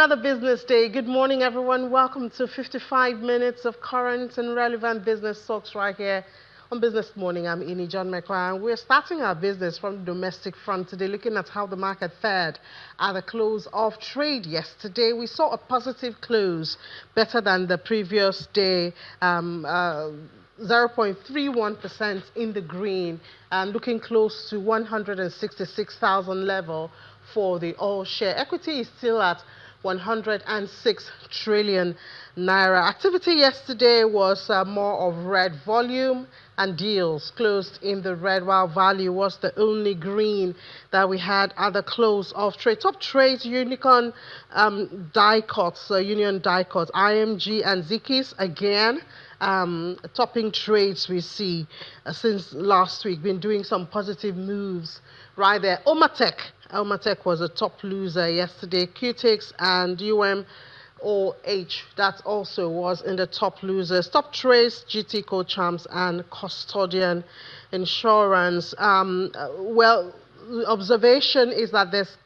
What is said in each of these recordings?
another business day. Good morning, everyone. Welcome to 55 minutes of current and relevant business talks right here on Business Morning. I'm Ini John McQuarrie. We're starting our business from the domestic front today, looking at how the market fared at the close of trade yesterday. We saw a positive close, better than the previous day. 0.31% in the green, and looking close to 166,000 level for the all share. Equity is still at 106 trillion naira. Activity yesterday was more of red. Volume and deals closed in the red, while value was the only green that we had at the close of trade. Top trades: Unicorn die cuts, Union die cuts, IMG and Zikis again. Topping trades we see since last week, been doing some positive moves right there. Omatech was a top loser yesterday. QTix and UMOH, that also was in the top losers. Top trades: GT Co-Champs and Custodian Insurance. Well, the observation is that there's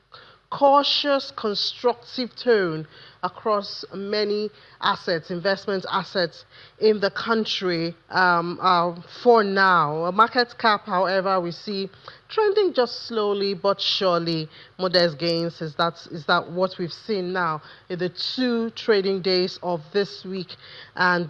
cautious, constructive tone across many assets, investment assets in the country for now. A market cap, however, we see trending just slowly but surely. Modest gains. Is that what we've seen now in the 2 trading days of this week? And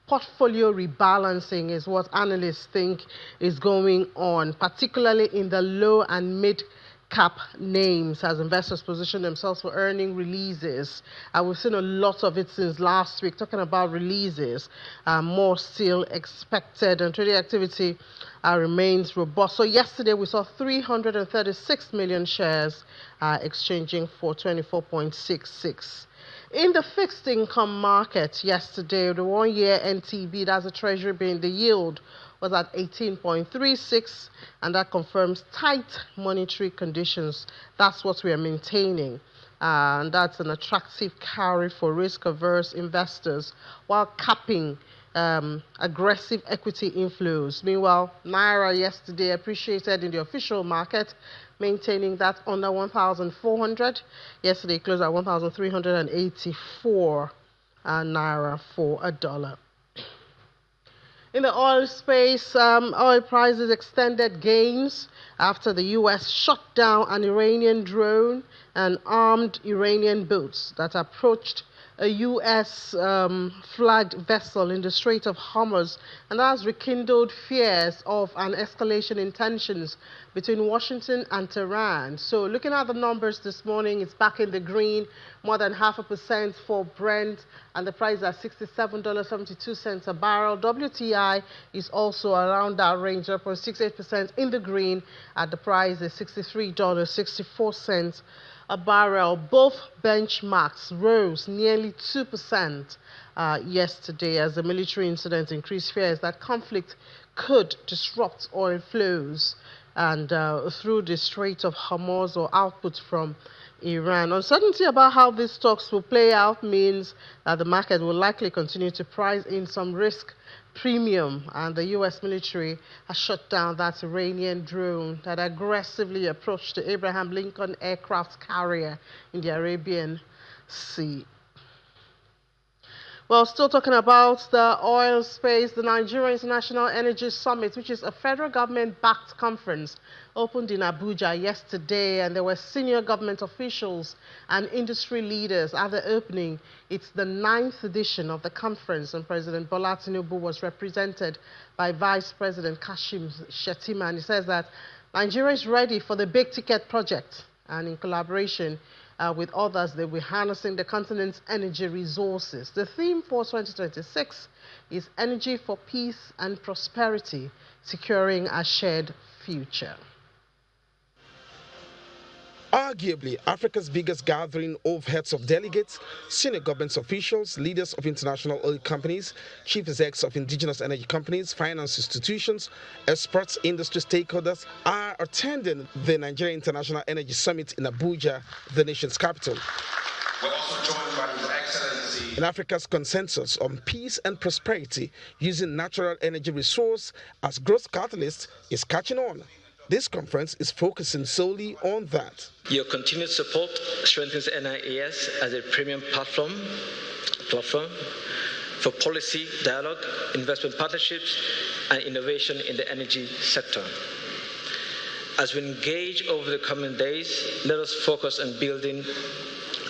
portfolio rebalancing is what analysts think is going on, particularly in the low and mid cap names, as investors position themselves for earning releases. We've seen a lot of it since last week, talking about releases. More still expected, and trading activity remains robust. So yesterday we saw 336 million shares exchanging for 24.66. In the fixed income market yesterday, the 1-year NTB, that's the Treasury being the yield, was at 18.36, and that confirms tight monetary conditions. That's what we are maintaining, and that's an attractive carry for risk-averse investors, while capping aggressive equity inflows. Meanwhile, Naira yesterday appreciated in the official market, maintaining that under 1,400. Yesterday closed at 1,384 Naira for a dollar. In the oil space, oil prices extended gains after the U.S. shot down an Iranian drone and armed Iranian boats that approached a U.S. flagged vessel in the Strait of Hormuz, and that has rekindled fears of an escalation in tensions between Washington and Tehran. So looking at the numbers this morning, it's back in the green, more than 0.5% for Brent, and the price is at $67.72 a barrel. WTI is also around that range, 0.68% in the green, at the price is $63.64 a barrel. Both benchmarks rose nearly 2% yesterday as the military incident increased fears that conflict could disrupt oil flows and through the Strait of Hormuz or output from Iran. Uncertainty about how these talks will play out means that the market will likely continue to price in some risk premium, and the U.S. military has shut down that Iranian drone that aggressively approached the Abraham Lincoln aircraft carrier in the Arabian Sea. Well, still talking about the oil space, the Nigeria International Energy Summit, which is a federal government-backed conference, opened in Abuja yesterday, and there were senior government officials and industry leaders at the opening. It's the 9th edition of the conference, and President Bola Tinubu was represented by Vice President Kashim Shettima, and he says that Nigeria is ready for the big ticket project, and in collaboration with others, they'll be harnessing the continent's energy resources. The theme for 2026 is Energy for Peace and Prosperity, Securing a Shared Future. Arguably Africa's biggest gathering of heads of delegates, senior government officials, leaders of international oil companies, chief execs of indigenous energy companies, finance institutions, experts, industry stakeholders are attending the Nigeria International Energy Summit in Abuja, the nation's capital. We're also joined by His Excellency. In Africa's consensus on peace and prosperity using natural energy resource as growth catalyst is catching on. This conference is focusing solely on that. Your continued support strengthens NIAS as a premium platform for policy dialogue, investment partnerships, and innovation in the energy sector. As we engage over the coming days, let us focus on building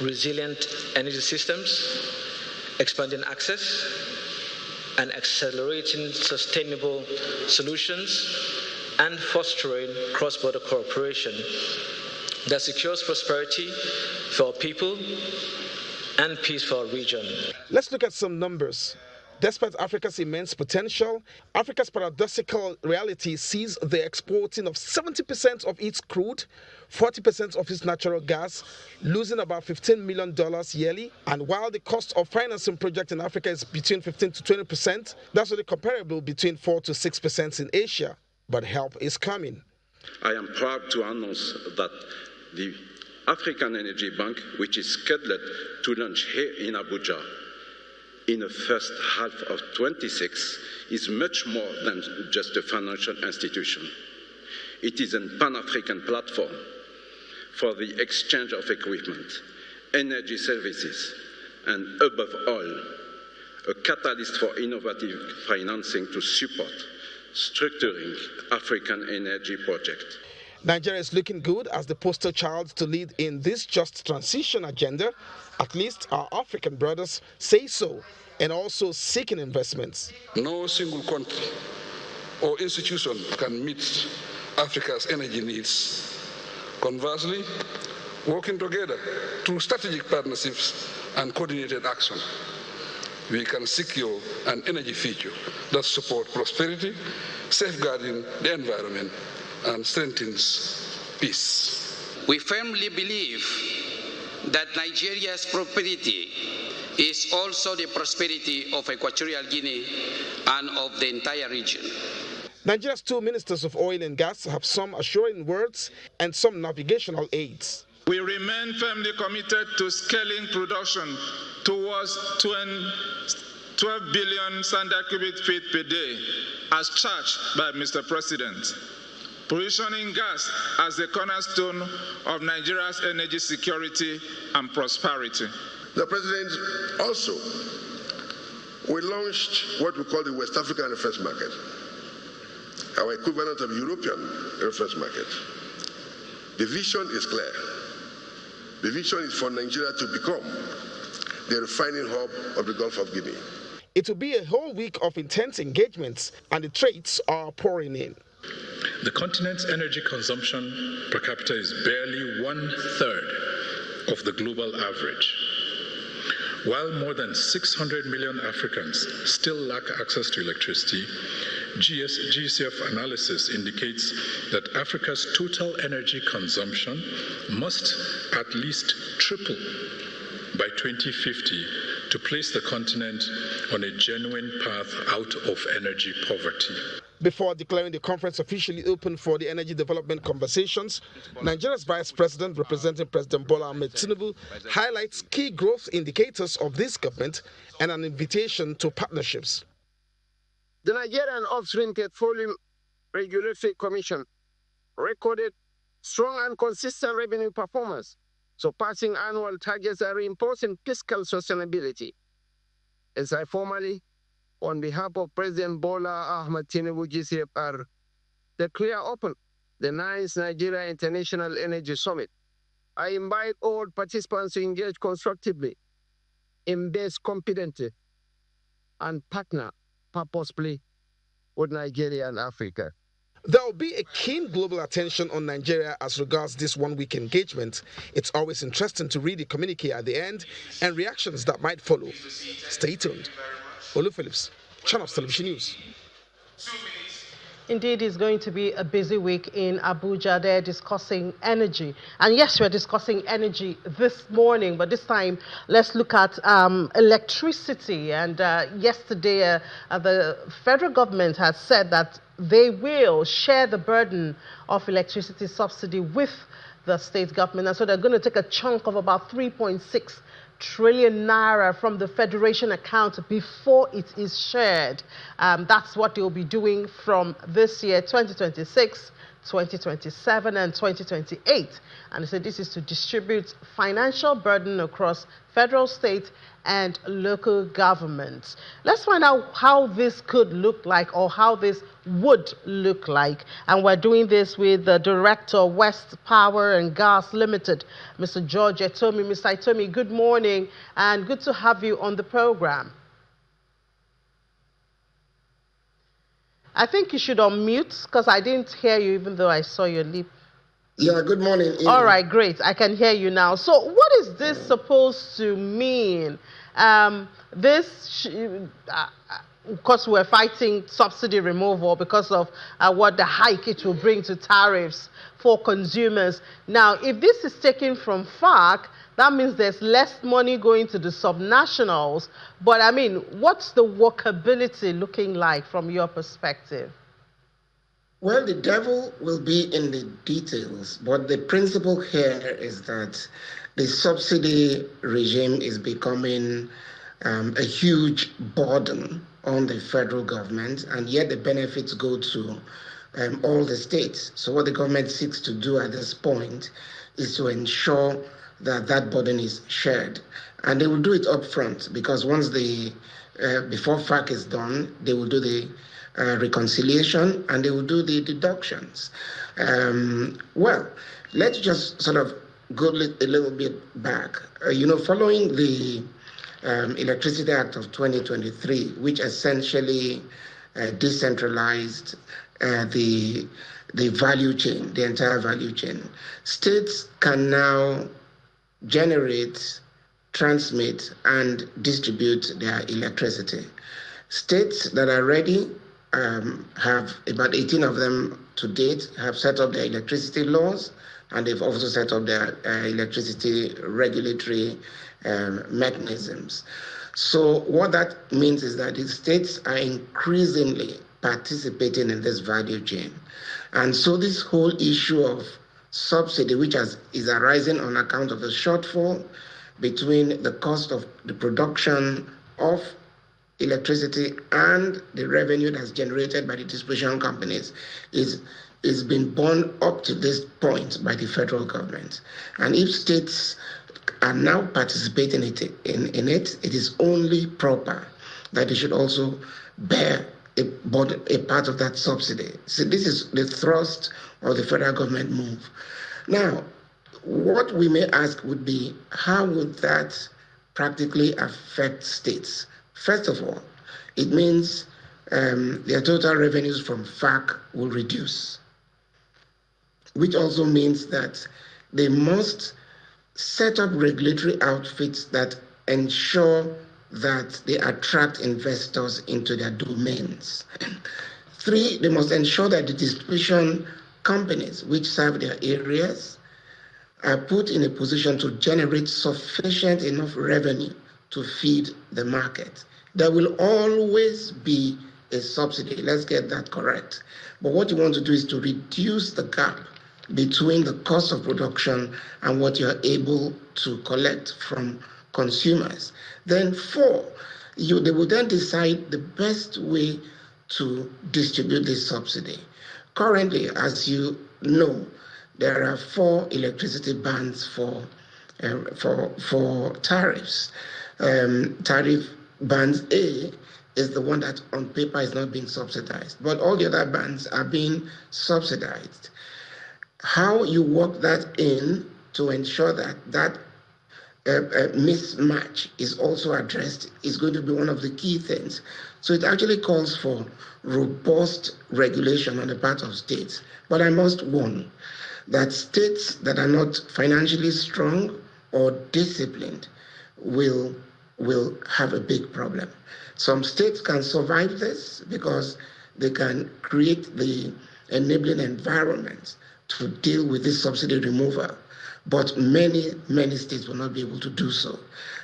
resilient energy systems, expanding access, and accelerating sustainable solutions, and fostering cross-border cooperation that secures prosperity for our people and peace for our region. Let's look at some numbers. Despite Africa's immense potential, Africa's paradoxical reality sees the exporting of 70% of its crude, 40% of its natural gas, losing about $15 million yearly. And while the cost of financing projects in Africa is between 15 to 20%, that's only comparable between 4 to 6% in Asia. But help is coming. I am proud to announce that the African Energy Bank, which is scheduled to launch here in Abuja in the first half of 26, is much more than just a financial institution. It is a Pan-African platform for the exchange of equipment, energy services, and above all, a catalyst for innovative financing to support structuring African energy projects. Nigeria is looking good as the poster child to lead in this just transition agenda. At least our African brothers say so, and also seeking investments. No single country or institution can meet Africa's energy needs. Conversely, working together through strategic partnerships and coordinated action, we can secure an energy future that supports prosperity, safeguarding the environment, and strengthens peace. We firmly believe that Nigeria's prosperity is also the prosperity of Equatorial Guinea and of the entire region. Nigeria's two ministers of oil and gas have some assuring words and some navigational aids. We remain firmly committed to scaling production towards 12 billion standard cubic feet per day, as charged by Mr. President, positioning gas as the cornerstone of Nigeria's energy security and prosperity. The President also, we launched what we call the West African Reference Market, our equivalent of European reference market. The vision is clear. The vision is for Nigeria to become the refining hub of the Gulf of Guinea. It will be a whole week of intense engagements, and the trades are pouring in. The continent's energy consumption per capita is barely 1/3 of the global average. While more than 600 million Africans still lack access to electricity, GCF analysis indicates that Africa's total energy consumption must at least triple by 2050 to place the continent on a genuine path out of energy poverty. Before declaring the conference officially open for the energy development conversations, Nigeria's Vice President, representing President Bola Ahmed Tinubu, highlights key growth indicators of this government and an invitation to partnerships. The Nigerian Upstream Petroleum Regulatory Commission recorded strong and consistent revenue performance, surpassing annual targets and reinforcing fiscal sustainability. As I formally, on behalf of President Bola Ahmed Tinubu GCFR, declare open the 9th Nigeria International Energy Summit, I invite all participants to engage constructively, invest confidently, and partner purposefully with Nigeria and Africa. There will be a keen global attention on Nigeria as regards this one-week engagement. It's always interesting to read the communique at the end and reactions that might follow. Stay tuned. Olu Phillips, Channels Television News. Indeed, it's going to be a busy week in Abuja. They're discussing energy. And yes, we're discussing energy this morning, but this time let's look at electricity. And yesterday, the federal government has said that they will share the burden of electricity subsidy with the state government. And so they're going to take a chunk of about 3.6 trillion naira from the federation account before it is shared. That's what they'll be doing from this year, 2026 2027 and 2028. And he said this is to distribute financial burden across federal, state, and local governments. Let's find out how this could look like, or how this would look like. And we're doing this with the Director, West Power and Gas Limited, Mr. George Etomi. Mr. Etomi, good morning, and good to have you on the program. I think you should unmute, because I didn't hear you even though I saw your lip. Yeah, good morning. All right, great. I can hear you now. So what is this supposed to mean? Because we're fighting subsidy removal because of what the hike it will bring to tariffs for consumers. Now, if this is taken from FARC, that means there's less money going to the subnationals. But I mean, what's the workability looking like from your perspective? Well, the devil will be in the details, but the principle here is that the subsidy regime is becoming a huge burden on the federal government, and yet the benefits go to all the states. So what the government seeks to do at this point is to ensure that that burden is shared. And they will do it up front, because once before FARC is done, they will do the reconciliation, and they will do the deductions. Well, let's just sort of go a little bit back. Following the Electricity Act of 2023, which essentially decentralized the value chain, the entire value chain, states can now generate, transmit, and distribute their electricity. States that are ready have about 18 of them to date have set up their electricity laws, and they've also set up their electricity regulatory mechanisms. So what that means is that the states are increasingly participating in this value chain. And so this whole issue of subsidy, which is arising on account of the shortfall between the cost of the production of electricity and the revenue that's generated by the distribution companies, is being borne up to this point by the federal government. And if states are now participating in it, it is only proper that they should also bear a part of that subsidy. So this is the thrust of the federal government move. Now, what we may ask would be, how would that practically affect states? First of all, it means their total revenues from FARC will reduce, which also means that they must set up regulatory outfits that ensure that they attract investors into their domains. 3, they must ensure that the distribution companies which serve their areas are put in a position to generate sufficient enough revenue to feed the market. There will always be a subsidy, let's get that correct. But what you want to do is to reduce the gap between the cost of production and what you're able to collect from consumers. Then 4, they will then decide the best way to distribute this subsidy. Currently, as you know, there are 4 electricity bands for tariffs. Tariff band A is the one that on paper is not being subsidized, but all the other bands are being subsidized. How you work that in to ensure that mismatch is also addressed is going to be one of the key things. So it actually calls for robust regulation on the part of states. But I must warn that states that are not financially strong or disciplined will have a big problem. Some states can survive this because they can create the enabling environment to deal with this subsidy removal. But many states will not be able to do so.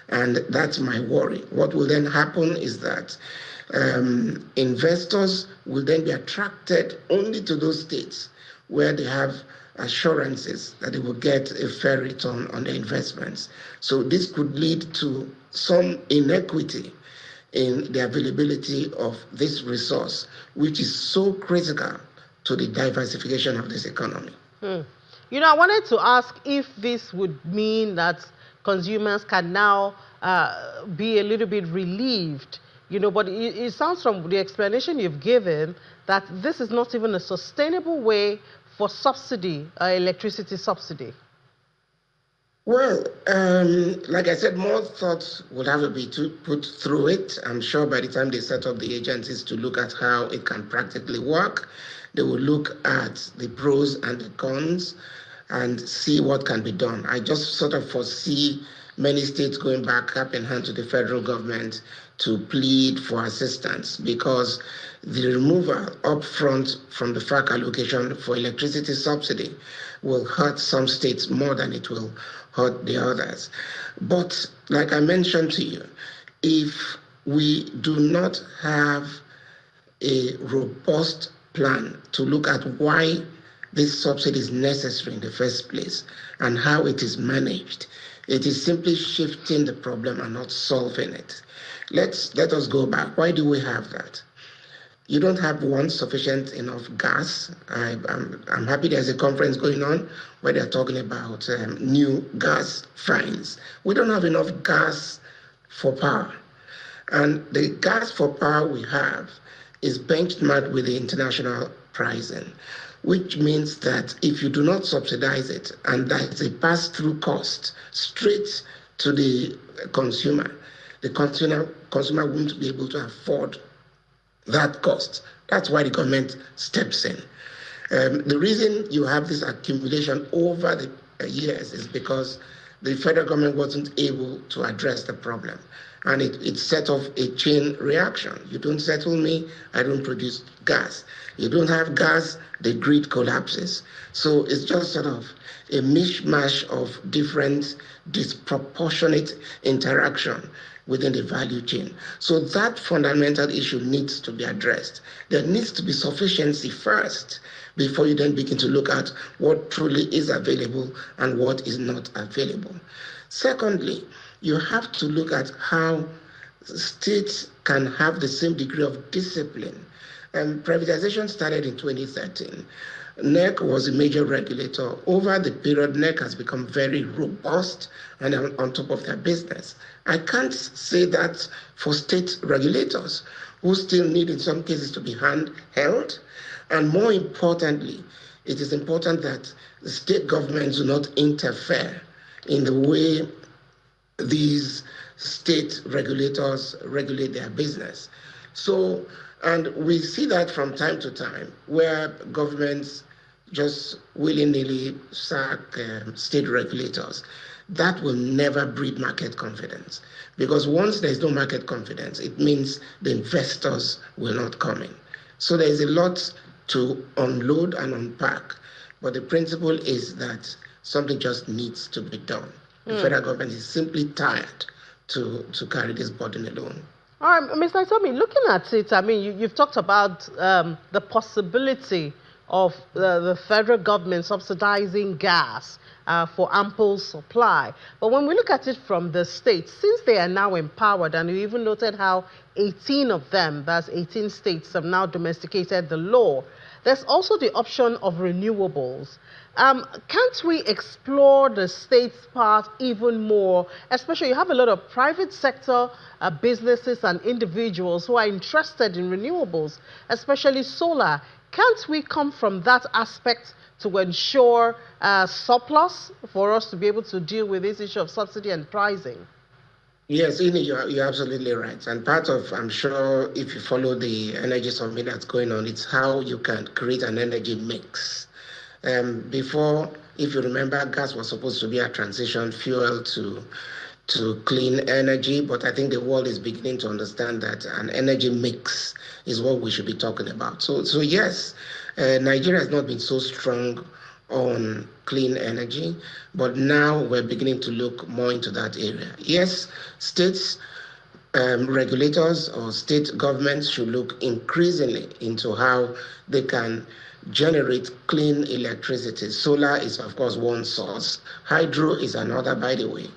And that's my worry. What will then happen is that investors will then be attracted only to those states where they have assurances that they will get a fair return on their investments. So this could lead to some inequity in the availability of this resource, which is so critical to the diversification of this economy. You know, I wanted to ask if this would mean that consumers can now be a little bit relieved, you know, but it sounds from the explanation you've given that this is not even a sustainable way for subsidy, electricity subsidy. Well, like I said, more thoughts would have to be put through it. I'm sure by the time they set up the agencies to look at how it can practically work, they will look at the pros and the cons and see what can be done. I just sort of foresee many states going back up in hand to the federal government to plead for assistance, because the removal upfront from the FAC allocation for electricity subsidy will hurt some states more than it will hurt the others. But like I mentioned to you, if we do not have a robust plan to look at why this subsidy is necessary in the first place and how it is managed, it is simply shifting the problem and not solving it. Let us go back. Why do we have that? You don't have sufficient enough gas. I'm happy there's a conference going on where they're talking about new gas finds. We don't have enough gas for power. And the gas for power we have is benchmarked with the international pricing, which means that if you do not subsidize it, and that's a pass-through cost straight to the consumer won't be able to afford that cost. That's why the government steps in. The reason you have this accumulation over the years is because the federal government wasn't able to address the problem. And it set off a chain reaction. You don't settle me, I don't produce gas. You don't have gas, the grid collapses. So it's just sort of a mishmash of different disproportionate interaction within the value chain. So that fundamental issue needs to be addressed. There needs to be sufficiency first before you then begin to look at what truly is available and what is not available. Secondly, you have to look at how states can have the same degree of discipline. Privatization started in 2013. NEC was a major regulator. Over the period, NEC has become very robust and on top of their business. I can't say that for state regulators, who still need in some cases to be handheld. And more importantly, it is important that the state governments do not interfere in the way these state regulators regulate their business. So, and we see that from time to time, where governments just willy-nilly sack state regulators. That will never breed market confidence, because once there's no market confidence, it means the investors will not come in. So there's a lot to unload and unpack, but the principle is that something just needs to be done. The federal government is simply tired to carry this burden alone. All right, Mr. Itomi, looking at it, I mean, you've talked about the possibility of the federal government subsidizing gas for ample supply. But when we look at it from the states, since they are now empowered, and you even noted how 18 of them, that's 18 states, have now domesticated the law, there's also the option of renewables. Can't we explore the state's part even more? Especially, you have a lot of private sector businesses and individuals who are interested in renewables, especially solar. Can't we come from that aspect to ensure surplus for us to be able to deal with this issue of subsidy and pricing? Yes, Ini, you're absolutely right. And part of, I'm sure, if you follow the energy summit that's going on, it's how you can create an energy mix. Before, if you remember, gas was supposed to be a transition fuel to clean energy, but I think the world is beginning to understand that an energy mix is what we should be talking about. So yes, Nigeria has not been so strong on clean energy, but now we're beginning to look more into that area. Yes, states, regulators or state governments should look increasingly into how they can generate clean electricity. Solar is, of course, one source. Hydro is another, by the way.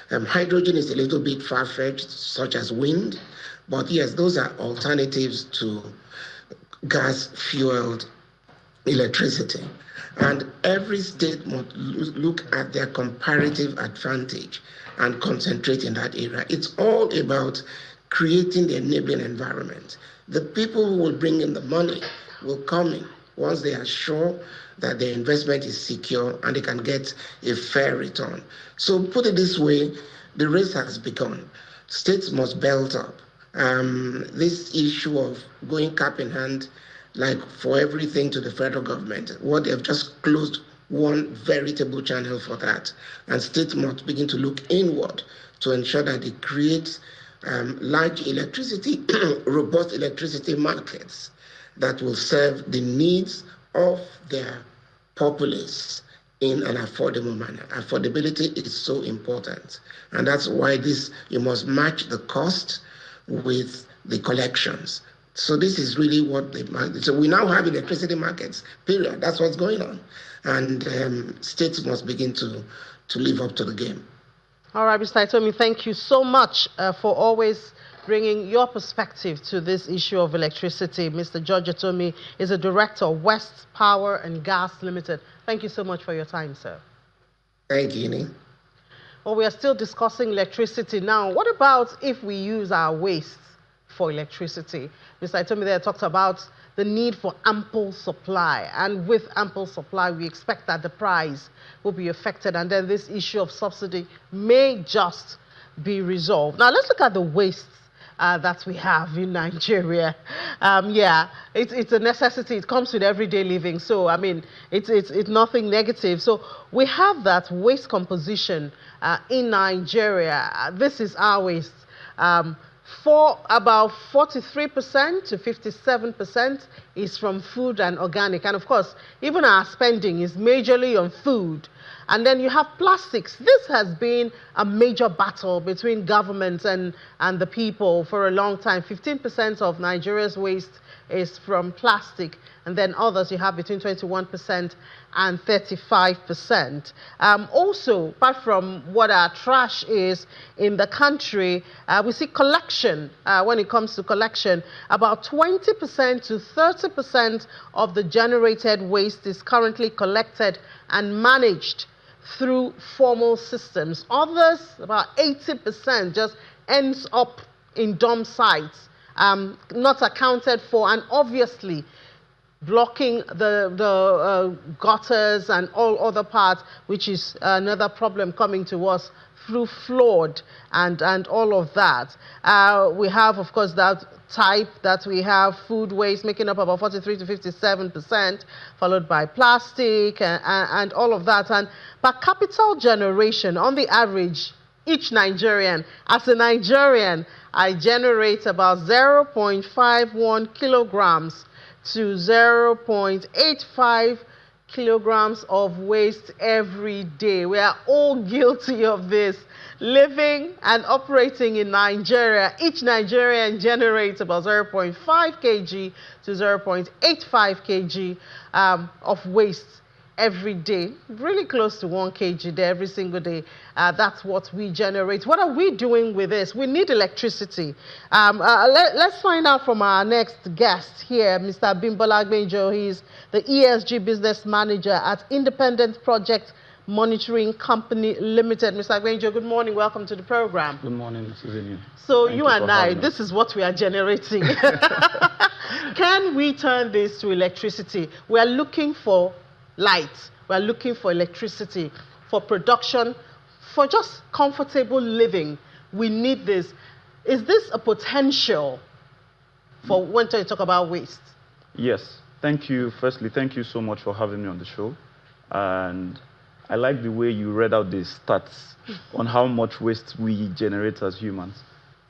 Hydrogen is a little bit far-fetched, such as wind, but yes, those are alternatives to gas-fueled electricity. And every state must look at their comparative advantage and concentrate in that area. It's all about creating the enabling environment. The people who will bring in the money will come in once they are sure that their investment is secure and they can get a fair return. So put it this way, the race has begun. States must belt up. This issue of going cap in hand, like for everything to the federal government, what they've just closed one veritable channel for that. And states must begin to look inward to ensure that they create large electricity, robust electricity markets that will serve the needs of their populace in an affordable manner. Affordability is so important. And that's why you must match the cost with the collections. So this is really what so we now have electricity markets, period. That's what's going on. And states must begin to live up to the game. All right, Mr. Itomi, thank you so much for always bringing your perspective to this issue of electricity. Mr. George Itomi is a director of West Power and Gas Limited. Thank you so much for your time, sir. Thank you, Nini. Well, we are still discussing electricity now. What about if we use our waste for electricity? Mr. Itomi there talked about the need for ample supply. And with ample supply, we expect that the price will be affected. And then this issue of subsidy may just be resolved. Now, let's look at the waste that we have in Nigeria. Yeah, it's a necessity. It comes with everyday living. So, I mean, it's nothing negative. So we have that waste composition in Nigeria. This is our waste. For about 43% to 57% is from food and organic. And of course, even our spending is majorly on food. And then you have plastics. This has been a major battle between governments and the people for a long time. 15% of Nigeria's waste is from plastic. And then others you have between 21% and 35%. Also, apart from what our trash is in the country, we see collection. When it comes to collection, about 20% to 30% of the generated waste is currently collected and managed through formal systems. Others, about 80%, just ends up in dump sites, not accounted for, and obviously blocking the gutters and all other parts, which is another problem coming to us through flood and all of that. We have, of course, that type that we have food waste making up about 43 to 57%, followed by plastic and all of that. And per capita generation, on the average, each Nigerian, as a Nigerian, I generate about 0.51 kilograms to 0.85 kilograms of waste every day. We are all guilty of this. Living and operating in Nigeria, each Nigerian generates about 0.5 kg to 0.85 kg of waste every day, really close to 1 kg there every single day. That's what we generate. What are we doing with this? We need electricity. Let's find out from our next guest here, Mr. Bimbola Agbenjo. He's the ESG business manager at Independent Project Monitoring Company Limited. Mr. Agbenjo, good morning. Welcome to the program. Good morning, Mrs. Zini. So you and I, this is what we are generating. Can we turn this to electricity? We are looking for light. We are looking for electricity, for production, for just comfortable living. We need this. Is this a potential for when you talk about waste? Yes. Thank you. Firstly, thank you so much for having me on the show. And I like the way you read out the stats on how much waste we generate as humans.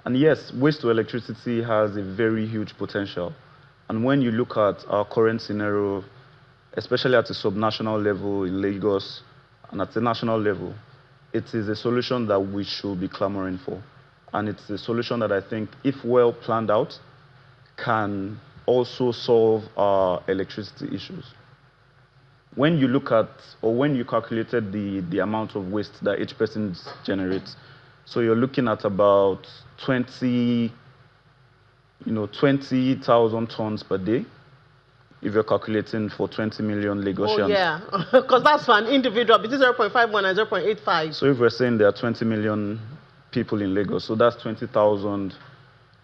And yes, waste to electricity has a very huge potential. And when you look at our current scenario, especially at a subnational level in Lagos and at the national level, it is a solution that we should be clamoring for. And it's a solution that I think, if well planned out, can also solve our electricity issues. When you look at, or when you calculated the amount of waste that each person generates, so you're looking at about 20,000 tons per day. if you're calculating for 20 million Lagosians. Oh, yeah, because that's for an individual between 0.51 and 0.85. So if we're saying there are 20 million people in Lagos, so that's 20,000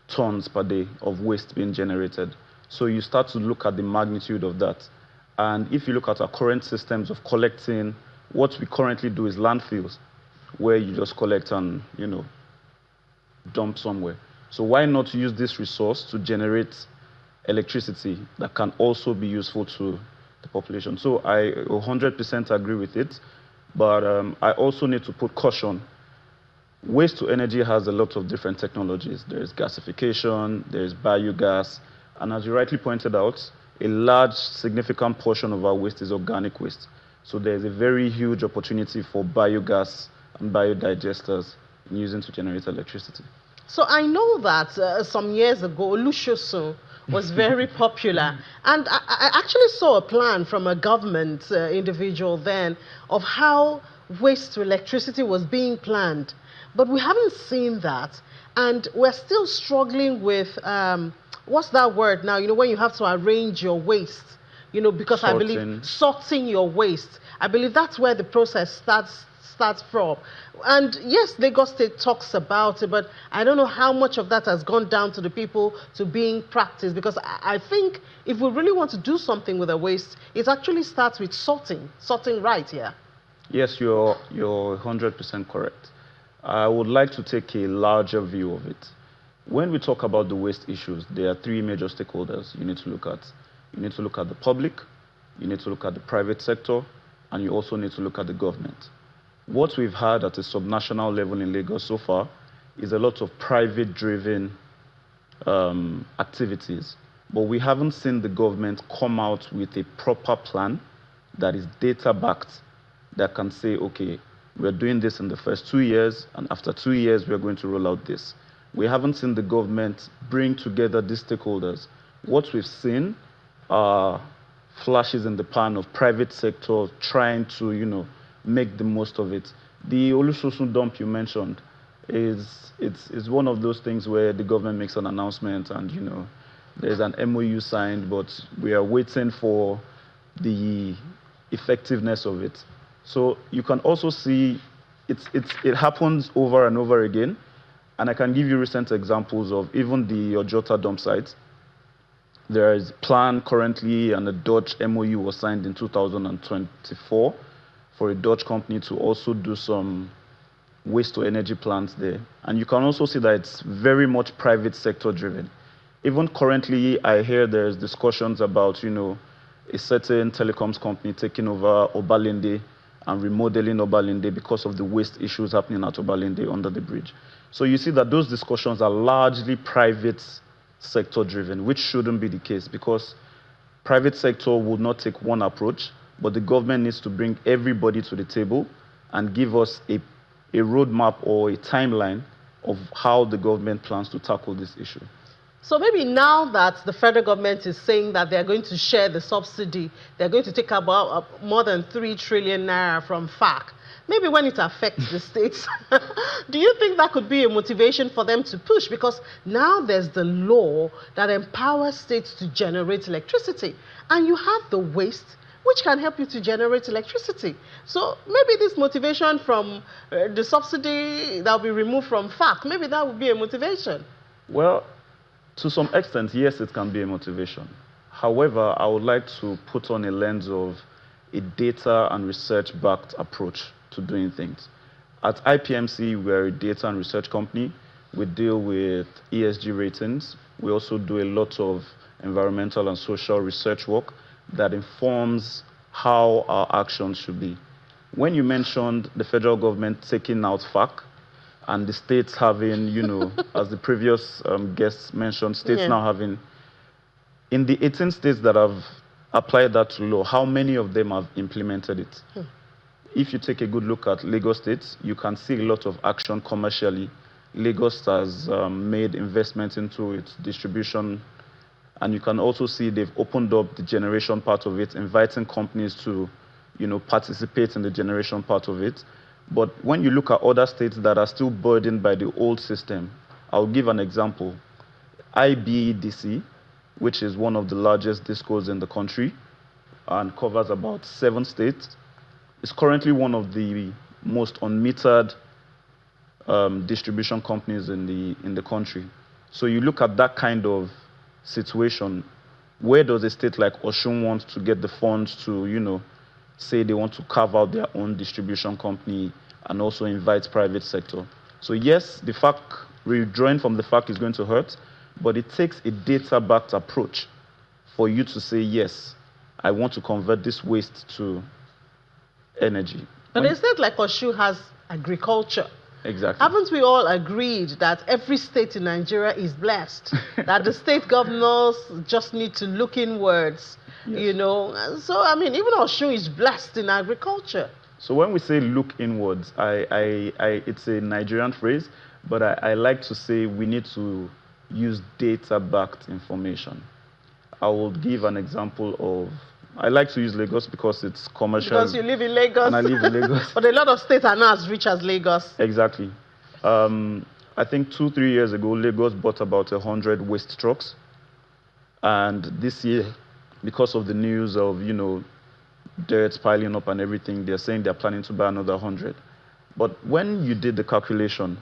tons per day of waste being generated. So you start to look at the magnitude of that. And if you look at our current systems of collecting, what we currently do is landfills, where you just collect and, dump somewhere. So why not use this resource to generate electricity that can also be useful to the population? So I 100% agree with it, but I also need to put caution. Waste to energy has a lot of different technologies. There's gasification, there's biogas, and as you rightly pointed out, a large, significant portion of our waste is organic waste. So there's a very huge opportunity for biogas and biodigesters in using to generate electricity. So I know that some years ago, Lushosun was very popular. And I actually saw a plan from a government individual then of how waste to electricity was being planned. But we haven't seen that. And we're still struggling with, what's that word now? When you have to arrange your waste, because I believe sorting your waste. I believe that's where the process starts from. And yes, Lagos State talks about it, but I don't know how much of that has gone down to the people to being practiced, because I think if we really want to do something with the waste, it actually starts with sorting right here. Yes, you're 100% correct. I would like to take a larger view of it. When we talk about the waste issues, there are three major stakeholders you need to look at. You need to look at the public, you need to look at the private sector, and you also need to look at the government. What we've had at a subnational level in Lagos so far is a lot of private-driven activities, but we haven't seen the government come out with a proper plan that is data-backed, that can say, okay, we're doing this in the first 2 years, and after 2 years, we're going to roll out this. We haven't seen the government bring together these stakeholders. What we've seen are flashes in the pan of private sector trying to, make the most of it. The Olusosun dump you mentioned is one of those things where the government makes an announcement and, there's an MOU signed, but we are waiting for the effectiveness of it. So you can also see it happens over and over again. And I can give you recent examples of even the Ojota dump site. There is a plan currently, and a Dutch MOU was signed in 2024 for a Dutch company to also do some waste to energy plants there. And you can also see that it's very much private sector driven. Even currently, I hear there's discussions about, a certain telecoms company taking over Obalende and remodeling Obalende because of the waste issues happening at Obalende under the bridge. So you see that those discussions are largely private sector driven, which shouldn't be the case, because private sector would not take one approach, but the government needs to bring everybody to the table and give us a roadmap or a timeline of how the government plans to tackle this issue. So maybe now that the federal government is saying that they're going to share the subsidy, they're going to take about more than 3 trillion naira from FAC, maybe when it affects the states, do you think that could be a motivation for them to push? Because now there's the law that empowers states to generate electricity, and you have the waste, which can help you to generate electricity. So maybe this motivation from the subsidy that will be removed from FAC, maybe that would be a motivation. Well, to some extent, yes, it can be a motivation. However, I would like to put on a lens of a data and research-backed approach to doing things. At IPMC, we're a data and research company. We deal with ESG ratings. We also do a lot of environmental and social research work that informs how our actions should be. When you mentioned the federal government taking out FAC and the states having, as the previous guests mentioned, states now having, in the 18 states that have applied that to law, how many of them have implemented it? If you take a good look at Lagos State, you can see a lot of action commercially. Lagos has made investments into its distribution, and you can also see they've opened up the generation part of it, inviting companies to, participate in the generation part of it. But when you look at other states that are still burdened by the old system, I'll give an example. IBEDC which is one of the largest discos in the country and covers about 7 states, is currently one of the most unmetered distribution companies in the country. So you look at that kind of situation, where does a state like Osun want to get the funds to, say they want to carve out their own distribution company and also invite private sector? So yes, the fact, withdrawing from the fact is going to hurt, but it takes a data-backed approach for you to say, yes, I want to convert this waste to energy. But a state like Osun has agriculture. Exactly. Haven't we all agreed that every state in Nigeria is blessed? That the state governors just need to look inwards, Yes. So, I mean, even Osun is blessed in agriculture. So when we say look inwards, it's a Nigerian phrase, but I like to say we need to use data-backed information. I will give an example of, I like to use Lagos because it's commercial. Because you live in Lagos. And I live in Lagos. But a lot of states are not as rich as Lagos. Exactly. I think 2-3 years ago, Lagos bought about 100 waste trucks. And this year, because of the news of, dirt piling up and everything, they're saying they're planning to buy another 100. But when you did the calculation,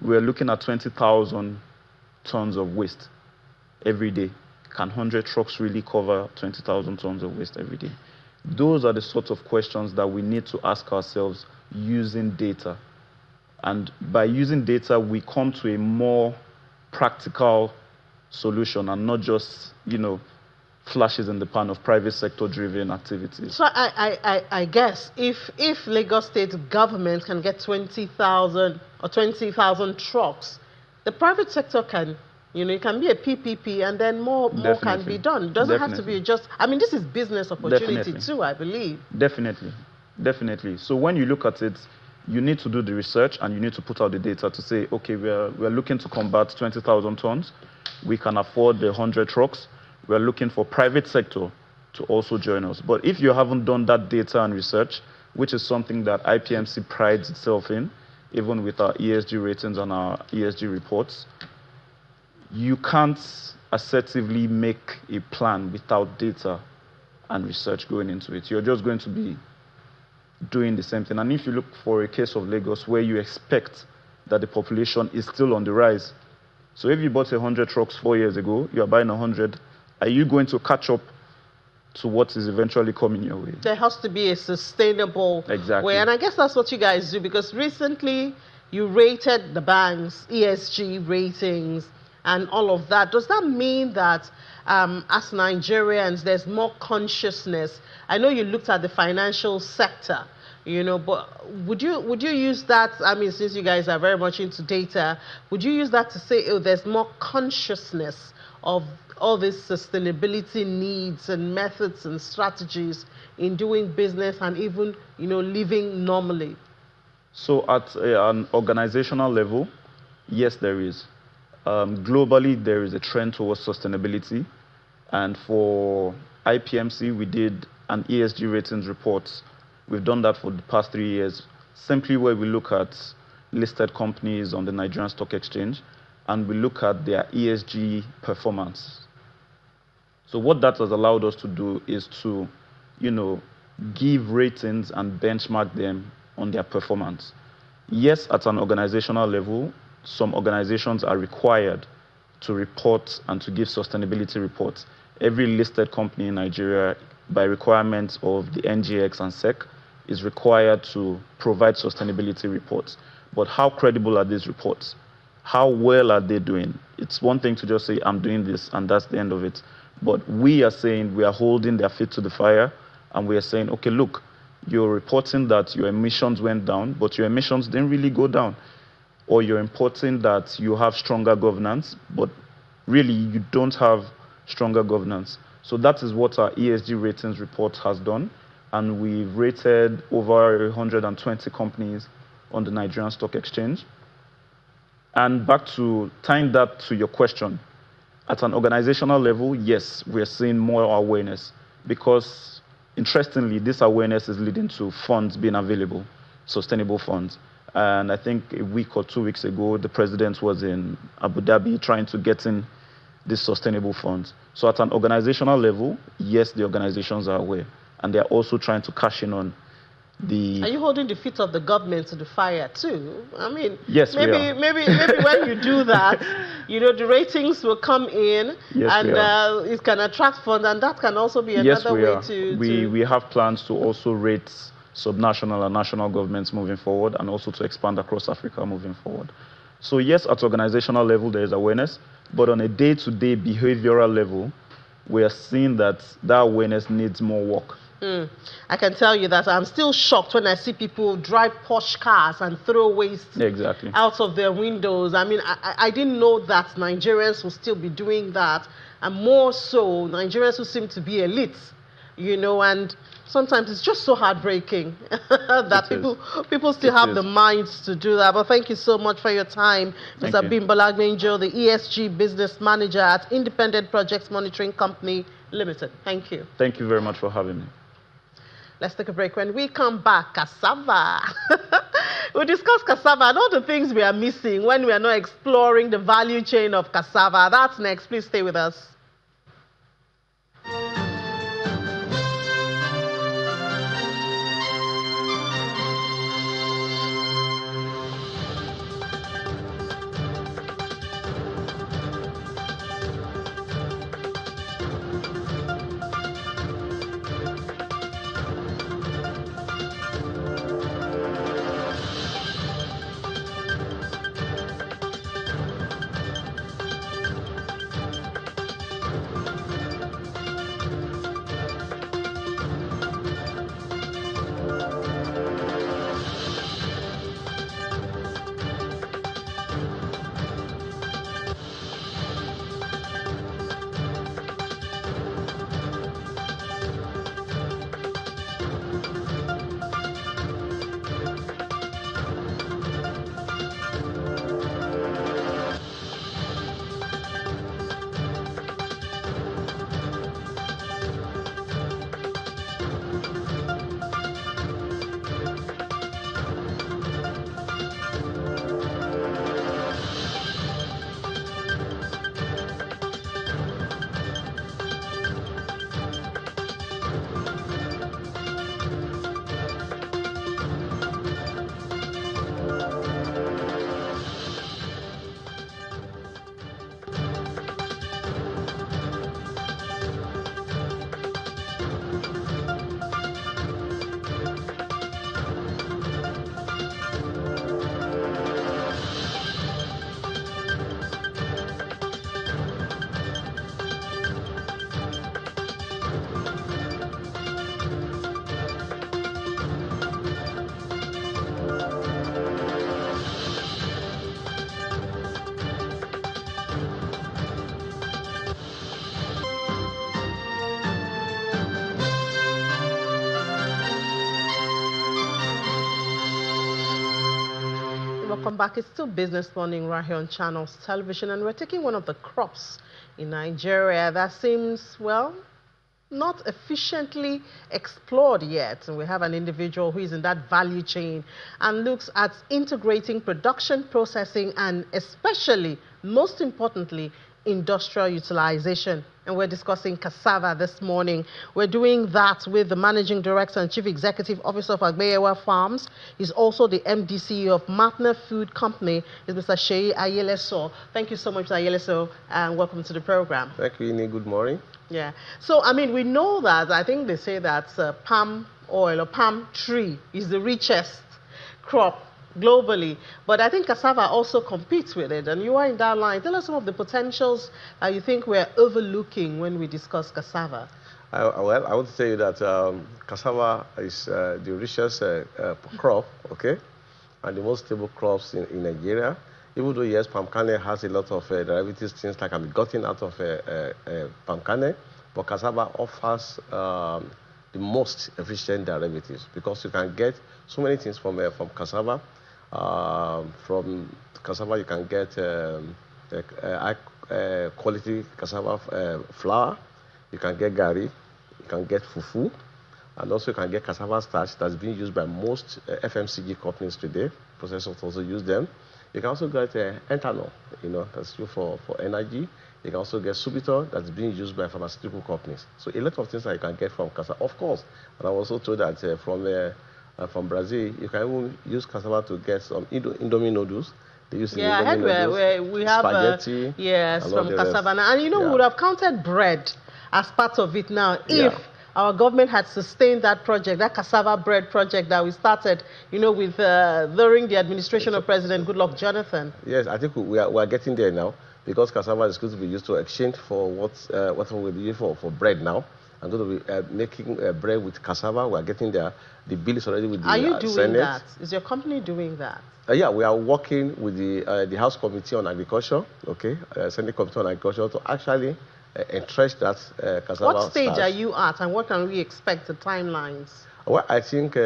we're looking at 20,000 tons of waste every day. Can 100 trucks really cover 20,000 tons of waste every day? Those are the sorts of questions that we need to ask ourselves using data. And by using data, we come to a more practical solution and not just, flashes in the pan of private sector driven activities. So I guess if Lagos State government can get 20,000 or 20,000 trucks, the private sector can, it can be a PPP and then more can be done. It doesn't have to be just, this is business opportunity too, I believe. Definitely. So when you look at it, you need to do the research and you need to put out the data to say, okay, we're looking to combat 20,000 tons. We can afford the 100 trucks. We're looking for private sector to also join us. But if you haven't done that data and research, which is something that IPMC prides itself in, even with our ESG ratings and our ESG reports, you can't assertively make a plan without data and research going into it. You're just going to be doing the same thing. And if you look for a case of Lagos where you expect that the population is still on the rise, so if you bought 100 trucks 4 years ago, you are buying 100, are you going to catch up to what is eventually coming your way? There has to be a sustainable way. And I guess that's what you guys do, because recently you rated the banks, ESG ratings, and all of that. Does that mean that as Nigerians, there's more consciousness? I know you looked at the financial sector, but would you use that, since you guys are very much into data, would you use that to say, there's more consciousness of all these sustainability needs and methods and strategies in doing business and even, living normally? So at an organizational level, yes, there is. Globally, there is a trend towards sustainability. And for IPMC, we did an ESG ratings report. We've done that for the past 3 years, simply where we look at listed companies on the Nigerian Stock Exchange, and we look at their ESG performance. So what that has allowed us to do is to, give ratings and benchmark them on their performance. Yes, at an organizational level, some organizations are required to report and to give sustainability reports. Every listed company in Nigeria, by requirements of the NGX and SEC, is required to provide sustainability reports. But how credible are these reports? How well are they doing? It's one thing to just say, I'm doing this, and that's the end of it. But we are saying, we are holding their feet to the fire, and we are saying, okay, look, you're reporting that your emissions went down, but your emissions didn't really go down. Or you're reporting that you have stronger governance, but really you don't have stronger governance. So that is what our ESG ratings report has done. And we've rated over 120 companies on the Nigerian Stock Exchange. And back to tying that to your question, at an organizational level, yes, we're seeing more awareness because, interestingly, this awareness is leading to funds being available, sustainable funds. And I think a week or 2 weeks ago, the president was in Abu Dhabi trying to get in these sustainable funds. So at an organizational level, yes, the organizations are aware, and they're also trying to cash in on the... Are you holding the feet of the government to the fire too? I mean, yes, maybe when you do that, you know, the ratings will come in, yes, and it can attract funds, and that can also be another way to... We have plans to also rate subnational and national governments moving forward, and also to expand across Africa moving forward. So yes, at organizational level, there is awareness, but on a day-to-day behavioral level, we are seeing that awareness needs more work. I can tell you that I'm still shocked when I see people drive posh cars and throw waste out of their windows. I mean, I didn't know that Nigerians will still be doing that, and more so Nigerians who seem to be elites, you know, and sometimes it's just so heartbreaking that people still have the minds to do that. But thank you so much for your time, Mr. Bimbola Gbenjo, the ESG business manager at Independent Projects Monitoring Company Limited. Thank you. Thank you very much for having me. Let's take a break. When we come back, cassava. We'll discuss cassava and all the things we are missing when we are not exploring the value chain of cassava. That's next. Please stay with us. Welcome back. It's still Business Morning right here on Channels Television, and we're taking one of the crops in Nigeria that seems, well, not efficiently explored yet. And we have an individual who is in that value chain and looks at integrating production, processing, and especially, most importantly, industrial utilization. And we're discussing cassava this morning. We're doing that with the Managing Director and Chief Executive Officer of Agbeyewa Farms. He's also the MD/CEO of Matner Food Company. Is Mr. Seyi Ayeleso. Thank you so much, Mr. Ayeleso, and welcome to the program. Thank you, Ini. Good morning. Yeah. So, I mean, we know that, I think they say that palm oil or palm tree is the richest crop globally, but I think cassava also competes with it, and you are in that line. Tell us some of the potentials you think we're overlooking when we discuss cassava. Well, I would say that cassava is the richest crop, okay, and the most stable crops in Nigeria. Even though, yes, palm kernel has a lot of derivatives, things that can be gotten out of palm kernel, but cassava offers the most efficient derivatives because you can get so many things from cassava. From cassava, you can get high quality cassava flour, you can get gari, you can get fufu, and also you can get cassava starch that's being used by most FMCG companies today. Processors also use them. You can also get ethanol, that's true for energy. You can also get Subsidy that's being used by pharmaceutical companies. So a lot of things that you can get from cassava, of course. And I was also told that from Brazil, you can even use cassava to get some Indomie noodles. They use I heard where we have spaghetti. Yes, from cassava. And we would have counted bread as part of it now if our government had sustained that project, that cassava bread project that we started, with during the administration of President Goodluck Jonathan. Yes, I think we are getting there now, because cassava is going to be used to exchange for what we'll be using for bread now. I'm going to be making bread with cassava. We are getting there. The bill is already with the Senate. Are you doing that? Is your company doing that? Yeah, we are working with the House Committee on Agriculture, Senate Committee on Agriculture, to actually entrench that cassava. What stage are you at, and what can we expect the timelines? Well, I think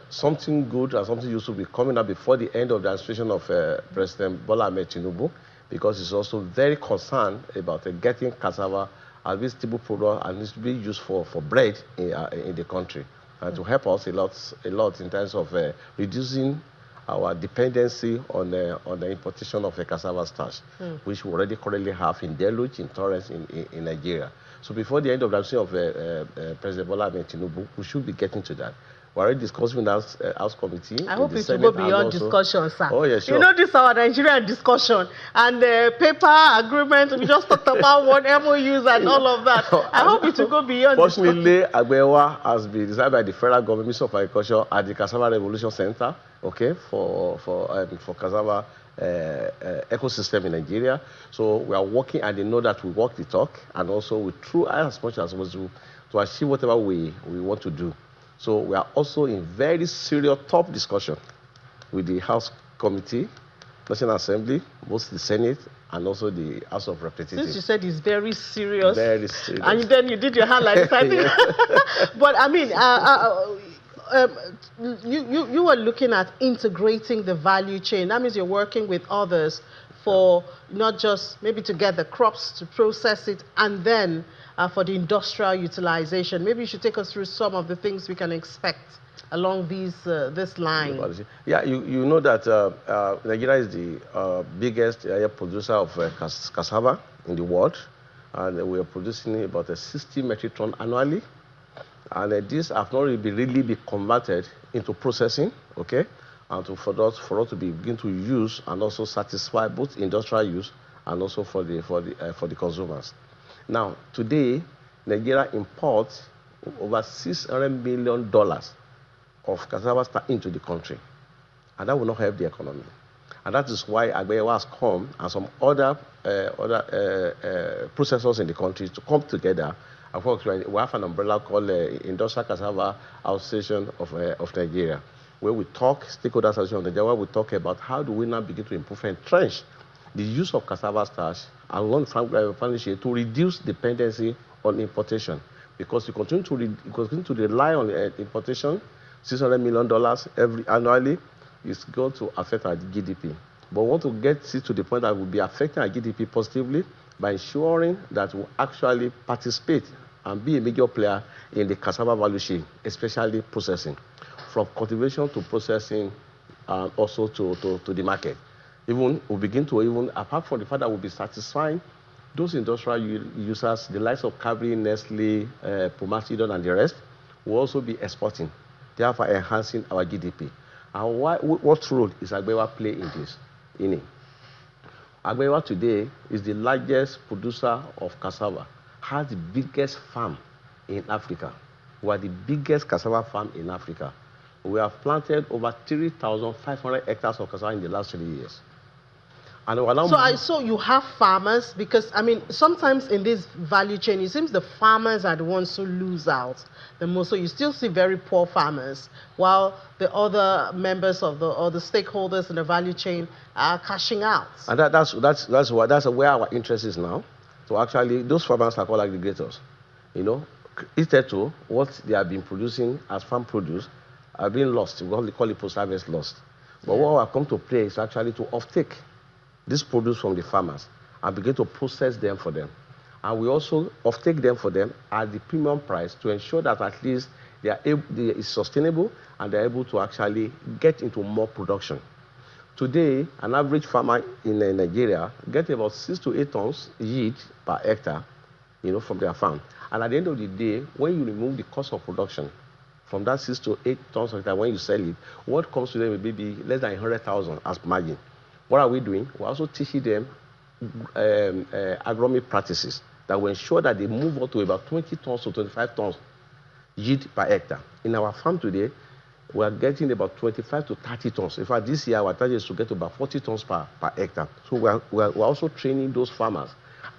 something good and something useful will be coming up before the end of the administration of President Bola Ahmed Tinubu, because he's also very concerned about getting cassava as a stable product and needs to be used for bread in the country, and to help us a lot in terms of reducing our dependency on the importation of a cassava starch, which we already currently have in Deluge, in Torrance, in Nigeria. So before the end of the administration of President Bola Ahmed Tinubu, we should be getting to that. We're already discussing that House Committee. I hope it will go beyond discussion, sir. Oh, yeah, sure. This is our Nigerian discussion, and the paper agreement, we just talked about what MOUs and all of that. I hope it will go beyond. Fortunately, Agbewa has been designed by the federal government, Ministry of Agriculture, at the Cassava Revolution Center, for cassava ecosystem in Nigeria. So we are working, and they know that we walk the talk, and also we try as much as possible to achieve whatever we want to do. So we are also in very serious top discussion with the House Committee, National Assembly, both the Senate and also the House of Representatives. Since you said it's very serious. Very serious. And then you did your hand like this, I think. But I mean, you were looking at integrating the value chain. That means you're working with others for not just maybe to get the crops, to process it, and then for the industrial utilization. Maybe you should take us through some of the things we can expect along this line. Yeah, you know that Nigeria is the biggest producer of cassava in the world, and we are producing about 60 metric tons annually. And these have not really been converted into processing, and for us to begin to use and also satisfy both industrial use and also for the consumers. Now, today, Nigeria imports over $600 million of cassava starch into the country, and that will not help the economy. And that is why Agbewa has come and some other processors in the country to come together. We have an umbrella called Industrial Cassava Association of Nigeria, where we talk, Stakeholders Association of Nigeria, where we talk about how do we now begin to improve and entrench the use of cassava starch and one to reduce dependency on importation. Because we continue to rely on importation, $600 million annually is going to affect our GDP. But we want to get it to the point that will be affecting our GDP positively by ensuring that we actually participate and be a major player in the cassava value chain, especially processing, from cultivation to processing, and also to the market. Even we begin to apart from the fact that we'll be satisfying those industrial users, the likes of Cadbury, Nestle, Pumasidon, and the rest, will also be exporting, therefore enhancing our GDP. And what role is Agbewa play in this? Agbewa today is the largest producer of cassava, has the biggest farm in Africa. We are the biggest cassava farm in Africa. We have planted over 3,500 hectares of cassava in the last 3 years. And so you have farmers, because I mean sometimes in this value chain it seems the farmers are the ones who lose out the most. So you still see very poor farmers, while the other members of the stakeholders in the value chain are cashing out. And that's where our interest is now. So actually those farmers are called aggregators. Instead to what they have been producing as farm produce are being lost. We call it post-harvest lost. But what we have come to play is actually to offtake this produce from the farmers and begin to process them for them. And we also offtake them for them at the premium price to ensure that at least it's sustainable and they're able to actually get into more production. Today, an average farmer in Nigeria gets about 6 to 8 tons yield per hectare, from their farm. And at the end of the day, when you remove the cost of production from that 6 to 8 tons per hectare, when you sell it, what comes to them will be less than 100,000 as margin. What are we doing? We're also teaching them agronomic practices that will ensure that they move up to about 20 tons to 25 tons yield per hectare. In our farm today, we are getting about 25 to 30 tons. In fact, this year our target is to get about 40 tons per hectare. So we're also training those farmers,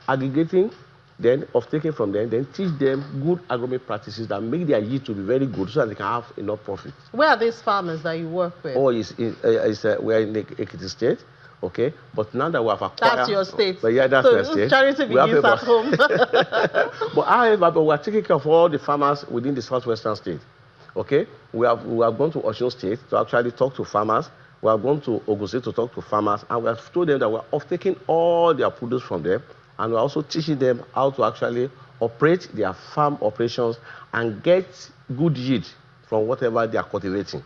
aggregating, then taking from them, then teach them good agronomic practices that make their yield to be very good so that they can have enough profit. Where are these farmers that you work with? Oh, we are in the Ekiti State. Okay, but now that we have acquired... That's your state. But yeah, that's my state. Charity begins at home. But however, we are taking care of all the farmers within the southwestern state. Okay, we have gone to Osun State to actually talk to farmers. We have gone to Ogun State to talk to farmers, and we have told them that we are taking all their produce from them, and we are also teaching them how to actually operate their farm operations and get good yield from whatever they are cultivating.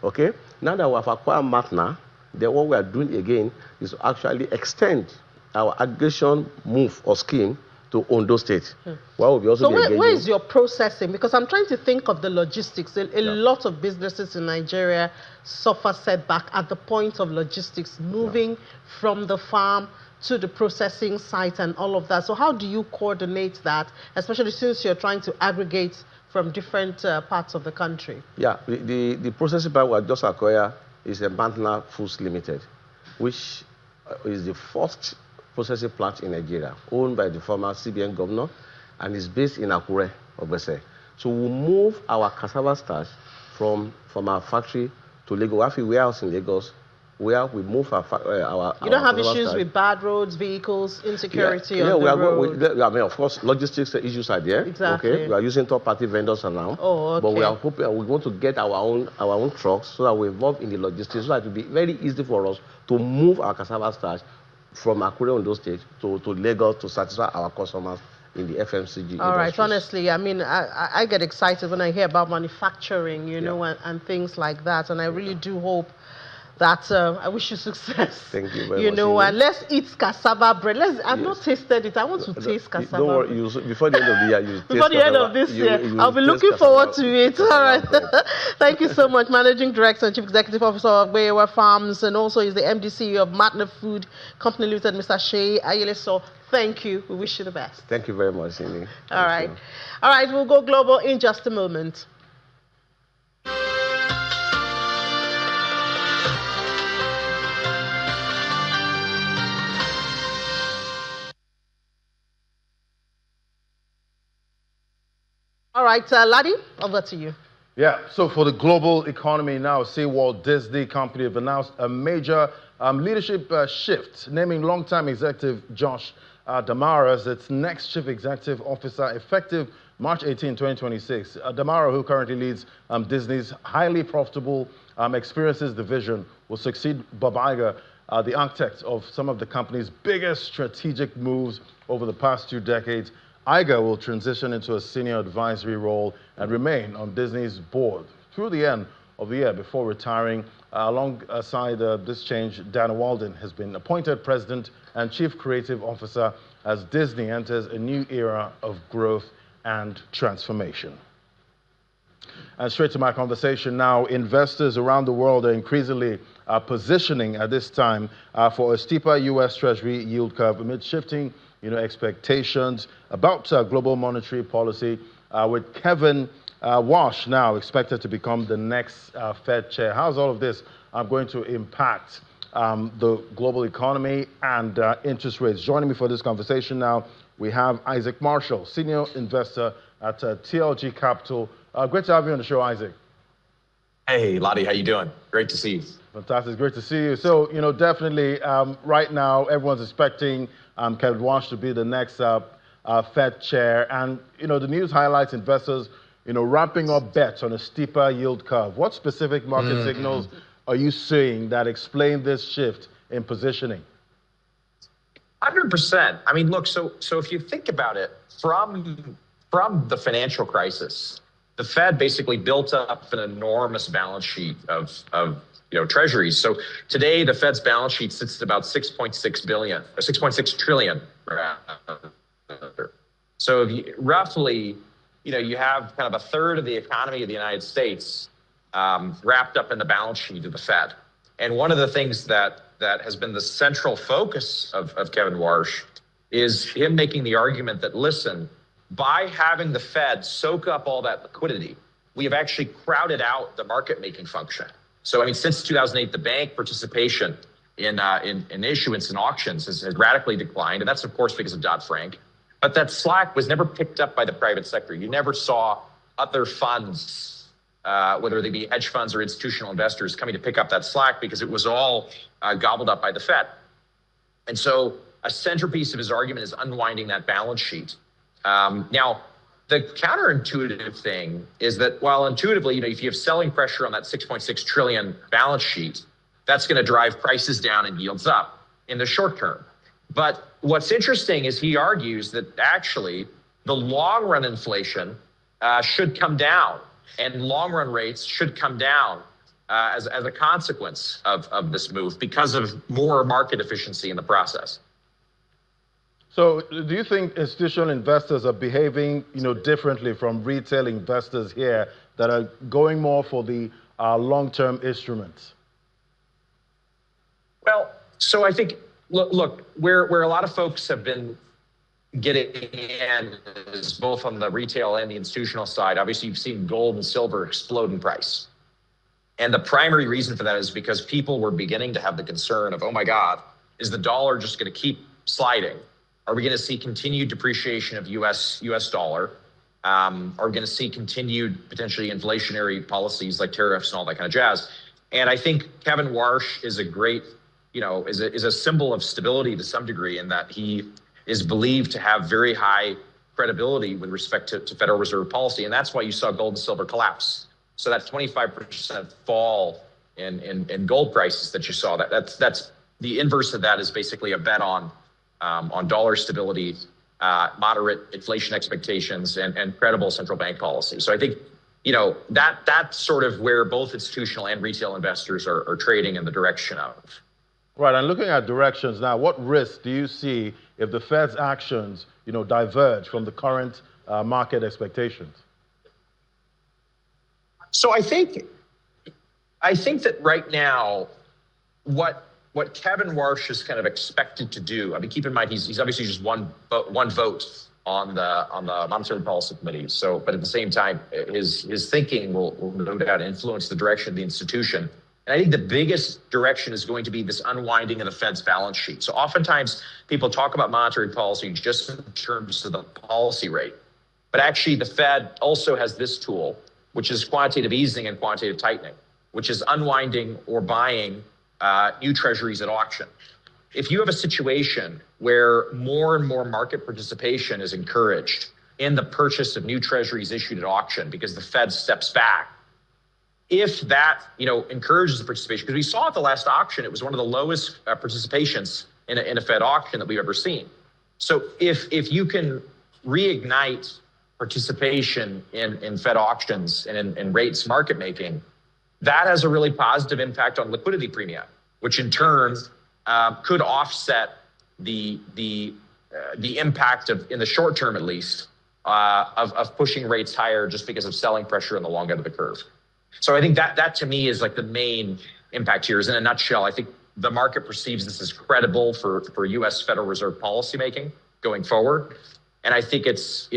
Okay, now that we have acquired Matna, then what we are doing again is to actually extend our aggregation move or scheme to Ondo State. Well, we'll also where is your processing? Because I'm trying to think of the logistics. A lot of businesses in Nigeria suffer setback at the point of logistics, moving from the farm to the processing site and all of that. So how do you coordinate that, especially since you're trying to aggregate from different parts of the country? Yeah, the processing part we just acquired is a Bantna Foods Limited, which is the first processing plant in Nigeria, owned by the former CBN governor, and is based in Akure, Obese. So we'll move our cassava starch from our factory to Lagos. We have a warehouse in Lagos where we move our You don't have issues with bad roads, vehicles, insecurity on the road? I mean, of course, logistics issues are there. Exactly. Okay, we are using third-party vendors now. Oh, okay. But we are hoping we want to get our own trucks so that we're involved in the logistics, so that it will be very easy for us to move our cassava starch from Akure Ondo State to Lagos to satisfy our customers in the FMCG All right, industries. honestly, I mean, I get excited when I hear about manufacturing, you know, and things like that, and I really do hope that I wish you success. Thank you very much. You know, and let's eat cassava bread. I've not tasted it. I want to taste cassava. Don't worry, before the end of the year, you taste before the end of this year, I'll be looking forward to it. All right. Thank you so much, Managing Director and Chief Executive Officer of Gbeyewa Farms, and also is the MD CEO of Matna Food Company Limited, Mr. Shey Ayeleso. Thank you. We wish you the best. Thank you very much, Cindy. All right. All right, we'll go global in just a moment. All right, Ladi, over to you. Yeah, so for the global economy now, see Walt Disney Company have announced a major leadership shift, naming longtime executive Josh D'Amaro as its next chief executive officer, effective March 18, 2026. D'Amaro, who currently leads Disney's highly profitable experiences division, will succeed Bob Iger, the architect of some of the company's biggest strategic moves over the past 2 decades. Iger will transition into a senior advisory role and remain on Disney's board through the end of the year before retiring. Alongside this change, Dan Walden has been appointed president and chief creative officer as Disney enters a new era of growth and transformation. And straight to my conversation now, investors around the world are increasingly positioning at this time for a steeper U.S. Treasury yield curve amid shifting expectations about global monetary policy, with Kevin Walsh now expected to become the next Fed chair. How's all of this going to impact the global economy and interest rates? Joining me for this conversation now, we have Isaac Marshall, senior investor at TLG Capital. Great to have you on the show, Isaac. Hey, Lottie, how you doing? Great to see you. Fantastic, great to see you. So, definitely right now, everyone's expecting Kevin Walsh to be the next Fed chair. And, the news highlights investors, ramping up bets on a steeper yield curve. What specific market signals are you seeing that explain this shift in positioning? 100%. I mean, look, so if you think about it, from the financial crisis, the Fed basically built up an enormous balance sheet of treasuries. So today the Fed's balance sheet sits at about 6.6 trillion. So roughly, you have kind of a third of the economy of the United States wrapped up in the balance sheet of the Fed. And one of the things that has been the central focus of Kevin Warsh is him making the argument that, listen, by having the Fed soak up all that liquidity, we have actually crowded out the market-making function. So, since 2008, the bank participation in issuance and auctions has radically declined, and that's, of course, because of Dodd-Frank. But that slack was never picked up by the private sector. You never saw other funds, whether they be hedge funds or institutional investors, coming to pick up that slack because it was all gobbled up by the Fed. And so a centerpiece of his argument is unwinding that balance sheet. Now, the counterintuitive thing is that while intuitively, if you have selling pressure on that 6.6 trillion balance sheet, that's going to drive prices down and yields up in the short term. But what's interesting is he argues that actually the long run inflation should come down and long run rates should come down as a consequence of this move because of more market efficiency in the process. So do you think institutional investors are behaving, differently from retail investors here that are going more for the long-term instruments? Well, so I think, look, where a lot of folks have been getting in is both on the retail and the institutional side. Obviously, you've seen gold and silver explode in price. And the primary reason for that is because people were beginning to have the concern of, oh my God, is the dollar just going to keep sliding? Are we going to see continued depreciation of US dollar? Are we going to see continued potentially inflationary policies like tariffs and all that kind of jazz? And I think Kevin Warsh is a great, is a symbol of stability to some degree in that he is believed to have very high credibility with respect to Federal Reserve policy. And that's why you saw gold and silver collapse. So that 25% fall in gold prices that you saw, that's the inverse of that is basically a bet on dollar stability, moderate inflation expectations, and credible central bank policy. So I think, that's sort of where both institutional and retail investors are trading in the direction of. Right, and looking at directions now, what risk do you see if the Fed's actions, diverge from the current market expectations? So I think that right now, what Kevin Warsh is kind of expected to do, keep in mind he's obviously just one vote on the Monetary Policy Committee. So, but at the same time, his thinking will no doubt influence the direction of the institution. And I think the biggest direction is going to be this unwinding of the Fed's balance sheet. So oftentimes people talk about monetary policy just in terms of the policy rate. But actually the Fed also has this tool, which is quantitative easing and quantitative tightening, which is unwinding or buying new treasuries at auction. If you have a situation where more and more market participation is encouraged in the purchase of new treasuries issued at auction because the Fed steps back, if that encourages the participation, because we saw at the last auction, it was one of the lowest participations in a Fed auction that we've ever seen. So if you can reignite participation in Fed auctions and in rates market making, that has a really positive impact on liquidity premia, which in turn could offset the impact of, in the short term at least, of pushing rates higher just because of selling pressure on the long end of the curve. So I think that to me is like the main impact here. Is in a nutshell, I think the market perceives this as credible for U.S. Federal Reserve policymaking going forward, and I think it's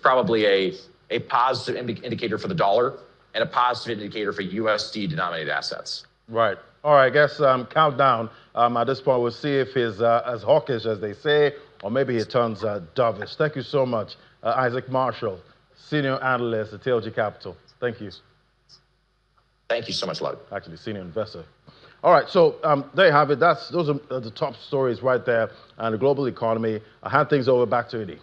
probably a positive indicator for the dollar and a positive indicator for USD denominated assets. Right. All right. I guess countdown. At this point, we'll see if he's as hawkish as they say, or maybe he turns dovish. Thank you so much, Isaac Marshall, senior analyst at TLG Capital. Thank you. Thank you so much, Lud. Actually, senior investor. All right, so there you have it. Those are the top stories right there on the global economy. I'll hand things over back to Edie.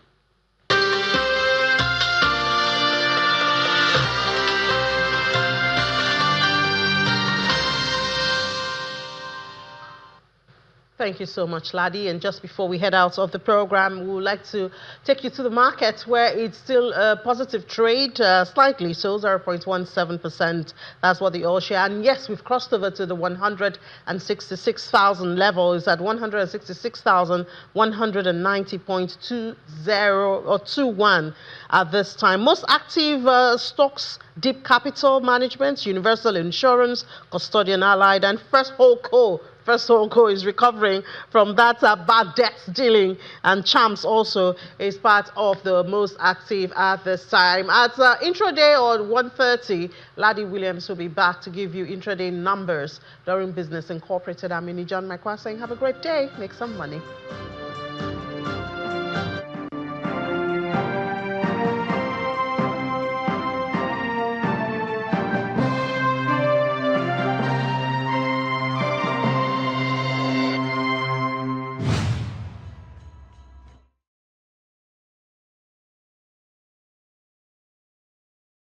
Thank you so much, Ladi. And just before we head out of the program, we would like to take you to the market where it's still a positive trade, slightly so, 0.17%. That's what the oil share. And yes, we've crossed over to the 166,000 level. It's at 166,190.20 or 21 at this time. Most active stocks: Deep Capital Management, Universal Insurance, Custodian Allied, and First Holdco. First Holdco is recovering from that bad debt dealing, and Champs also is part of the most active at this time. At intraday or 1:30, Ladi Williams will be back to give you intraday numbers during Business Incorporated. I'm Mini John Makwa saying have a great day, make some money.